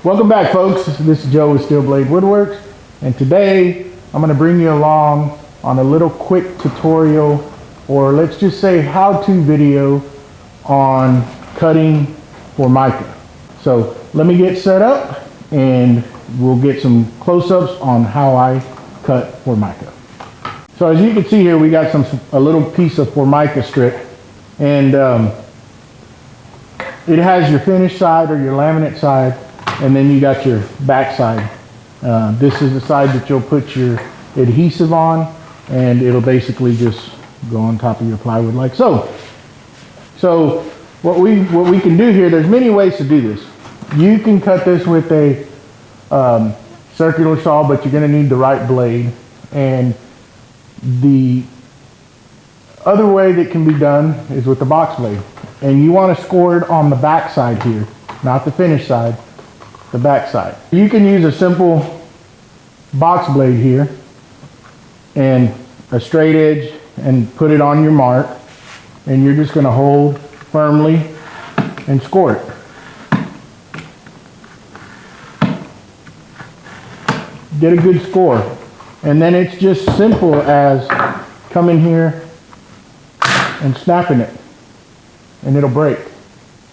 Welcome back, folks. This is Joe with Steel Blade Woodworks, and today I'm going to bring you along on a little quick tutorial, or let's just say how-to video on cutting Formica. So let me get set up and we'll get some close-ups on how I cut Formica. So as you can see here, we got a little piece of Formica strip, and it has your finish side or your laminate side, and then you got your back side. This is the side that you'll put your adhesive on, and it'll basically just go on top of your plywood like so. So what we can do here, there's many ways to do this. You can cut this with a circular saw, but you're going to need the right blade. And the other way that can be done is with the box blade, and you want to score it on the back side here, not the finish side, the back side. You can use a simple box blade here and a straight edge and put it on your mark, and you're just going to hold firmly and score it. Get a good score, and then it's just simple as coming here and snapping it, and it'll break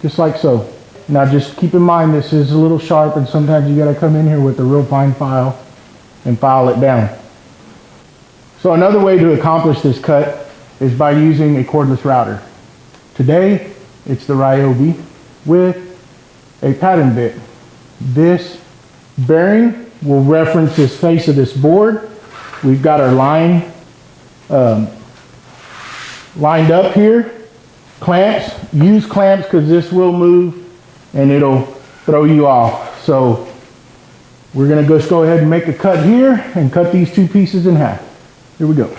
just like so. Now just keep in mind, this is a little sharp, and sometimes you got to come in here with a real fine file and file it down. So another way to accomplish this cut is by using a cordless router. Today it's the Ryobi with a pattern bit. This bearing will reference this face of this board. We've got our line lined up here. Clamps, use clamps because this will move and it'll throw you off. So we're going to just go ahead and make a cut here and cut these two pieces in half. Here we go.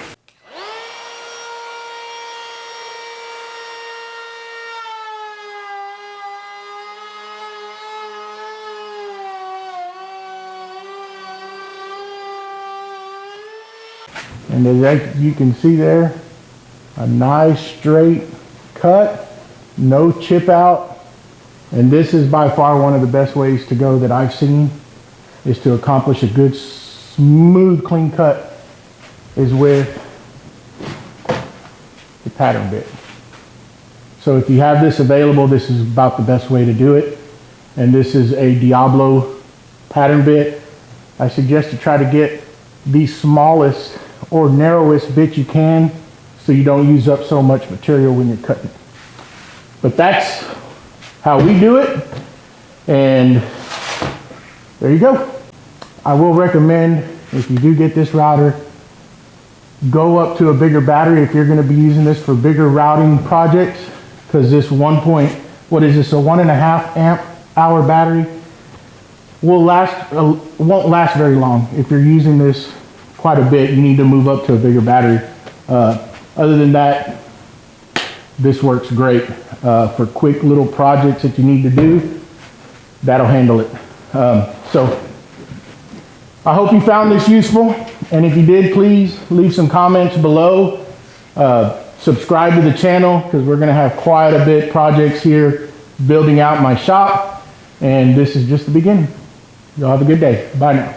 And as you can see there, a nice straight cut, no chip out. And this is by far one of the best ways to go that I've seen, is to accomplish a good, smooth, clean cut, is with the pattern bit. So if you have this available, this is about the best way to do it. And this is a Diablo pattern bit. I suggest to try to get the smallest or narrowest bit you can, so you don't use up so much material when you're cutting. But that's how we do it, and there you go. I will recommend, if you do get this router, go up to a bigger battery if you're going to be using this for bigger routing projects, because this a 1.5 amp hour battery won't last very long. If you're using this quite a bit, you need to move up to a bigger battery. Other than that, this works great for quick little projects that you need to do. That'll handle it. So I hope you found this useful, and if you did, please leave some comments below. Subscribe to the channel, because we're going to have quite a bit projects here building out my shop, and this is just the beginning. Y'all have a good day. Bye now.